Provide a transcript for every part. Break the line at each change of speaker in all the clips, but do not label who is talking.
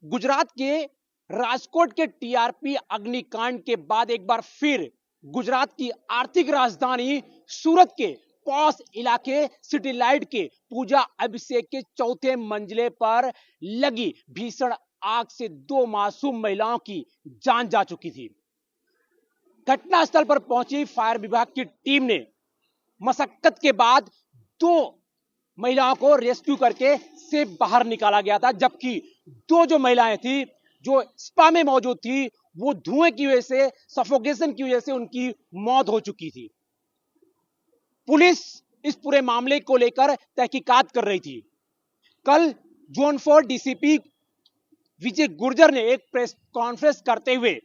गुजरात के राजकोट के टीआरपी अग्निकांड के बाद एक बार फिर गुजरात की आर्थिक राजधानी सूरत के पॉश इलाके सिटी लाइट के पूजा अभिषेक के चौथे मंजिले पर लगी भीषण आग से 2 मासूम महिलाओं की जान जा चुकी थी। घटनास्थल पर पहुंची फायर विभाग की टीम ने मशक्कत के बाद 2 महिलाओं को रेस्क्यू करके से बाहर निकाला गया था, जबकि 2 जो महिलाएं थी जो स्पा में मौजूद थी वो धुएं की वजह से, सफोकेशन की वजह से उनकी मौत हो चुकी थी। पुलिस इस पूरे मामले को लेकर तहकीकात कर रही थी। कल जोन 4 डीसीपी विजय गुर्जर ने एक प्रेस कॉन्फ्रेंस करते हुए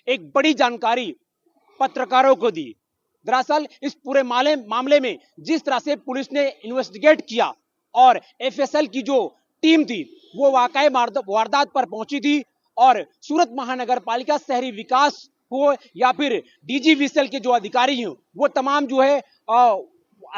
एक बड़ी जानकारी पत्रकारों को दी। दरअसल इस पूरे मामले में जिस तरह से पुलिस ने इन्वेस्टिगेट किया और एफएसएल की जो टीम थी वो वाकई वारदात पर पहुंची थी और सूरत महानगर पालिका शहरी विकास हो या फिर डीजीवीसीएल के जो अधिकारी हैं वो तमाम जो है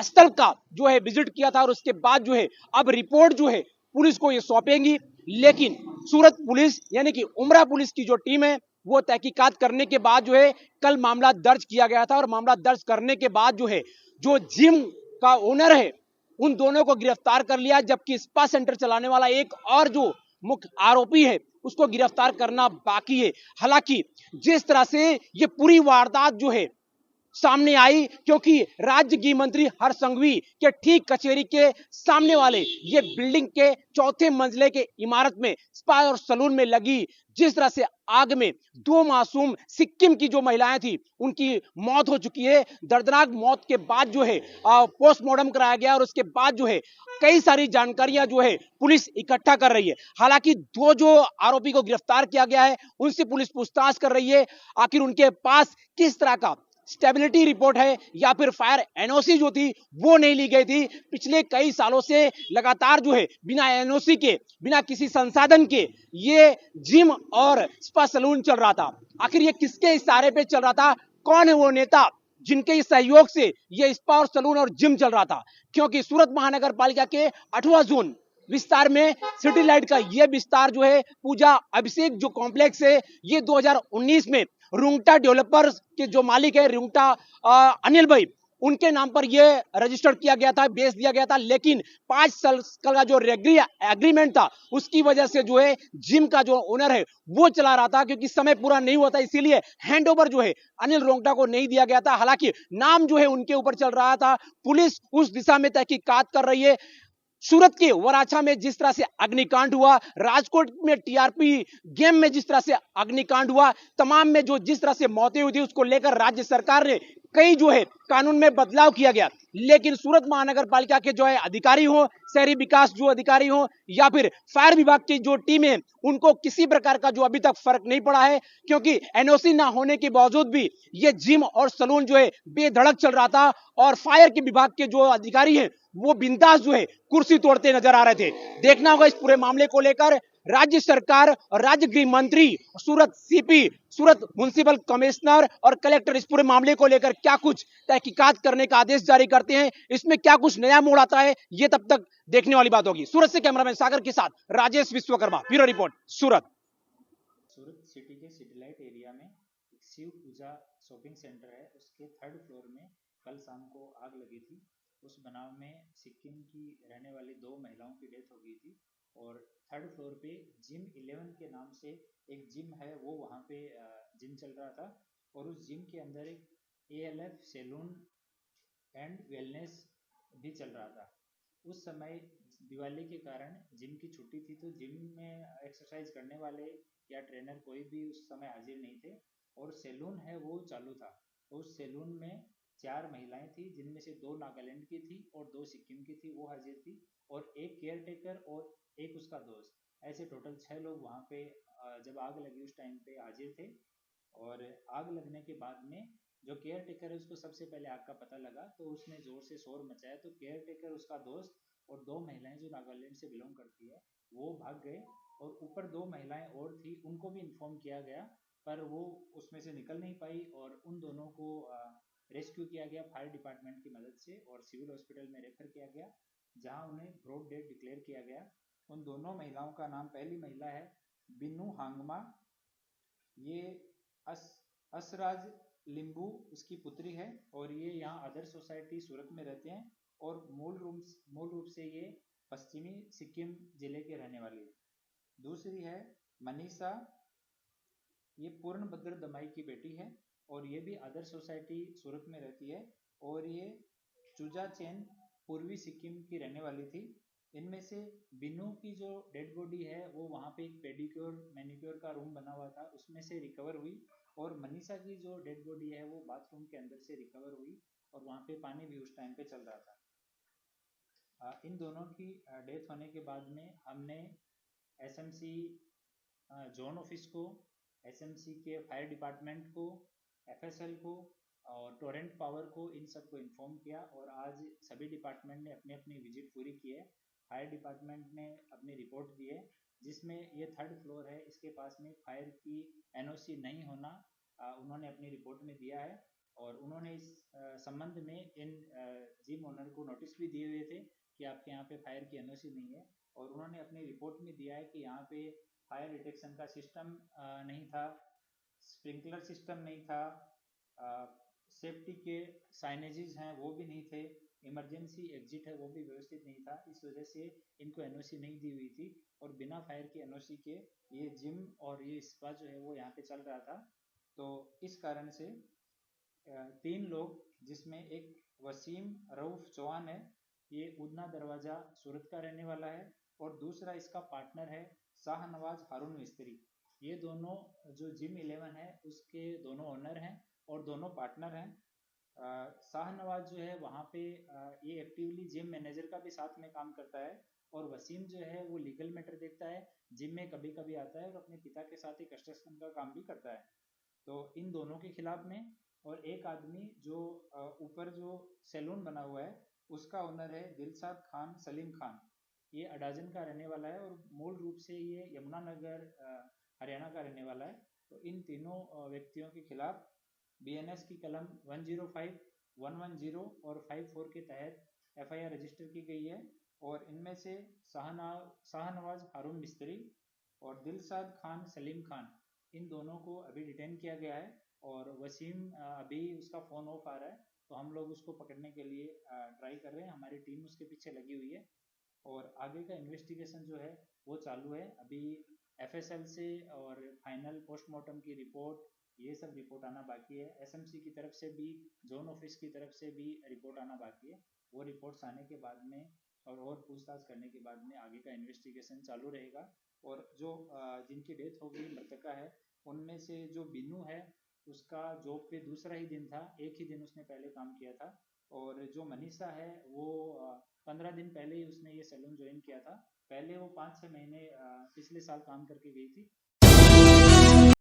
स्थल का जो है विजिट किया था और उसके बाद जो है अब रिपोर्ट जो है पुलिस को ये सौंपेंगी। लेकिन सूरत पुलिस यानी कि उमरा पुलिस की जो टीम है वो तहकीकात करने के बाद जो है कल मामला दर्ज किया गया था और मामला दर्ज करने के बाद जो है जो जिम का ओनर है उन दोनों को गिरफ्तार कर लिया, जबकि स्पा सेंटर चलाने वाला एक और जो मुख्य आरोपी है उसको गिरफ्तार करना बाकी है। हालांकि जिस तरह से ये पूरी वारदात जो है सामने आई, क्योंकि राज्य गृह मंत्री हर्ष संघवी के ठीक कचेरी के सामने वाले ये बिल्डिंग के चौथे मंजिले के इमारत में स्पा और सलून में लगी जिस तरह से आग में 2 मासूम सिक्किम की जो महिलाएं थी उनकी मौत हो चुकी है। दर्दनाक मौत के बाद जो है पोस्टमार्टम कराया गया और उसके बाद जो है कई सारी जानकारियां जो है पुलिस इकट्ठा कर रही है। हालांकि 2 जो आरोपी को गिरफ्तार किया गया है उनसे पुलिस पूछताछ कर रही है, आखिर उनके पास किस तरह का स्टेबिलिटी रिपोर्ट है या फिर फायर एनओसी जो थी वो नहीं ली गई थी। पिछले कई सालों से लगातार जो है बिना एनओसी के, बिना किसी संसाधन के ये जिम और स्पा सलून चल रहा था। आखिर ये किसके इशारे पे चल रहा था? कौन है वो नेता जिनके सहयोग से ये स्पा और सलून और जिम चल रहा था? क्योंकि सूरत महानगर पालिका के 8वां जोन विस्तार में सिटी लाइट का यह विस्तार जो है पूजा अभिषेक जो कॉम्प्लेक्स है ये 2019 में रुंगटा डेवलपर्स के जो मालिक है रुंगटा अनिल भाई उनके नाम पर यह रजिस्टर किया गया था, बेच दिया गया था। लेकिन 5 साल का जो एग्रीमेंट था उसकी वजह से जो है जिम का जो ओनर है वो चला रहा था, क्योंकि समय पूरा नहीं हुआ था इसीलिए हैंडओवर जो है अनिल रोंगटा को नहीं दिया गया था। हालांकि नाम जो है उनके ऊपर चल रहा था। पुलिस उस दिशा में तहकीकात कर रही है। सूरत के वराछा में जिस तरह से अग्निकांड हुआ, राजकोट में टीआरपी गेम में जिस तरह से अग्निकांड हुआ, तमाम में जो जिस तरह से मौतें हुई थी उसको लेकर राज्य सरकार ने कई जो है कानून में बदलाव किया गया। लेकिन सूरत महानगर पालिका के जो है अधिकारी हो, शहरी विकास जो अधिकारी हो या फिर फायर विभाग की जो टीम है उनको किसी प्रकार का जो अभी तक फर्क नहीं पड़ा है, क्योंकि एनओसी ना होने के बावजूद भी ये जिम और सलून जो है बेधड़क चल रहा था और फायर के विभाग के जो अधिकारी हैं वो बिंदास जो है कुर्सी तोड़ते नजर आ रहे थे। देखना होगा इस पूरे मामले को लेकर राज्य सरकार और राज्य गृह मंत्री, सूरत सीपी, सूरत म्युनिसिपल कमिश्नर और कलेक्टर इस पूरे मामले को लेकर क्या कुछ तहकीकात करने का आदेश जारी करते हैं, इसमें क्या कुछ नया मोड़ आता है ये तब तक देखने वाली बात होगी। सूरत से कैमरामैन सागर के साथ राजेश विश्वकर्मा, ब्यूरो रिपोर्ट सूरत।
सूरत सिटी के सिटी लाइट एरिया में शिव पूजा शॉपिंग सेंटर है, उसके 3rd फ्लोर में कल शाम को आग लगी थी। उस बनाव में सिक्किम की रहने वाली 2 महिलाओं की डेथ हो गई थी और 3rd फ्लोर पे जिम 11 के नाम से एक जिम है वो वहाँ पे जिम चल रहा था और उस जिम के अंदर एक ALF सैलून एंड वेलनेस भी चल रहा था। उस समय दिवाली के कारण जिम की छुट्टी थी तो जिम में एक्सरसाइज करने वाले या ट्रेनर कोई भी उस समय हाजिर नहीं थे और सैलून है वो चालू था। तो उस सैलून में 4 महिलाएं थी जिनमें से 2 नागालैंड की थी और 2 सिक्किम की थी, वो हाजिर थी और एक केयर टेकर और एक उसका दोस्त, ऐसे टोटल 6 लोग वहाँ पे जब आग लगी उस टाइम पे हाजिर थे। और आग लगने के बाद में जो केयर टेकर है उसको सबसे पहले आग का पता लगा तो उसने जोर से शोर मचाया तो केयर टेकर, उसका दोस्त और 2 महिलाएं जो नागालैंड से बिलोंग करती है वो भाग गए और ऊपर 2 महिलाएं और थी उनको भी इन्फॉर्म किया गया पर वो उसमें से निकल नहीं पाई और उन दोनों को रेस्क्यू किया गया फायर डिपार्टमेंट की मदद से और सिविल हॉस्पिटल में रेफर किया गया जहां उन्हें ब्रॉड डेथ डिक्लेयर किया गया। उन दोनों महिलाओं का नाम, पहली महिला है बिन्नू हांगमा, ये असराज लिंबू उसकी पुत्री है और ये यहाँ आदर्श सोसाइटी सूरत में रहते हैं और मूल रूप से ये पश्चिमी सिक्किम जिले के रहने वाली है। दूसरी है मनीषा, ये पूर्णभद्र दमाई की बेटी है और ये भी आदर्श सोसाइटी सूरत में रहती है और ये चुजाचेन पूर्वी सिक्किम की रहने वाली थी। इनमें से बिन्नू की जो डेड बॉडी है वो वहाँ पे एक पेडिक्योर मैनिक्योर का रूम बना हुआ था उसमें से रिकवर हुई और मनीषा की जो डेड बॉडी है वो बाथरूम के अंदर से रिकवर हुई और वहाँ पे पानी भी उस टाइम पे चल रहा था। इन दोनों की डेथ होने के बाद में हमने एसएमसी जोन ऑफिस को, एसएमसी के फायर डिपार्टमेंट को, एफएसएल को और टोरेंट पावर को, इन सबको इन्फॉर्म किया और आज सभी डिपार्टमेंट ने अपनी अपनी विजिट पूरी की है। फायर डिपार्टमेंट ने अपनी रिपोर्ट दी है जिसमें ये 3rd फ्लोर है, इसके पास में फायर की एनओसी नहीं होना उन्होंने अपनी रिपोर्ट में दिया है और उन्होंने इस संबंध में इन जिम ओनर को नोटिस भी दिए हुए थे कि आपके यहाँ पे फायर की एनओसी नहीं है और उन्होंने अपनी रिपोर्ट में दिया है कि यहाँ पे फायर डिटेक्शन का सिस्टम नहीं था, स्प्रिंकलर सिस्टम नहीं था, सेफ्टी के साइनेजेस हैं वो भी नहीं थे, इमरजेंसी एग्जिट है वो भी व्यवस्थित नहीं था, इस वजह से इनको एनओसी नहीं दी हुई थी और बिना फायर की एनओसी के ये जिम और ये स्पा जो है वो यहाँ पे चल रहा था। तो इस कारण से 3 लोग जिसमें एक वसीम रऊफ चौहान है, ये उदना दरवाजा सूरत का रहने वाला है और दूसरा इसका पार्टनर है शाहनवाज हारून मिस्त्री। ये दोनों जो जिम 11 है उसके दोनों ओनर हैं और दोनों पार्टनर हैं। शाहनवाज जो है वहाँ पे ये एक्टिवली जिम मैनेजर का भी साथ में काम करता है और वसीम जो है वो लीगल मैटर देखता है, जिम में कभी कभी आता है और अपने पिता के साथ ही कंस्ट्रक्शन का काम भी करता है। तो इन दोनों के खिलाफ में और एक आदमी जो ऊपर जो सैलून बना हुआ है उसका ओनर है दिलशाद खान सलीम खान, ये अडाजन का रहने वाला है और मूल रूप से ये यमुनानगर हरियाणा का रहने वाला है। तो इन तीनों व्यक्तियों के खिलाफ बीएनएस की कलम 105, 110 और 54 के तहत एफआईआर रजिस्टर की गई है और इनमें से शाहनवाज हारून मिस्त्री और दिलशाद खान सलीम खान, इन दोनों को अभी डिटेन किया गया है और वसीम अभी उसका फ़ोन ऑफ आ रहा है तो हम लोग उसको पकड़ने के लिए ट्राई कर रहे हैं, हमारी टीम उसके पीछे लगी हुई है और आगे का इन्वेस्टिगेशन जो है वो चालू है। अभी एफएसएल से और फाइनल पोस्टमार्टम की रिपोर्ट, ये सब रिपोर्ट आना बाकी है। एसएमसी की तरफ से भी, जोन ऑफिस की तरफ से भी रिपोर्ट आना बाकी है। वो रिपोर्ट्स आने के बाद में और पूछताछ करने के बाद में आगे का इन्वेस्टिगेशन चालू रहेगा और जो जिनकी डेथ हो गई मृतका है उनमें से जो बिन्नू है उसका जॉब पे दूसरा ही दिन था, एक ही दिन उसने पहले काम किया था और जो मनीषा है वो 15 दिन पहले ही उसने ये सैलून ज्वाइन किया था। पहले वो 5-6 महीने पिछले साल काम करके गई थी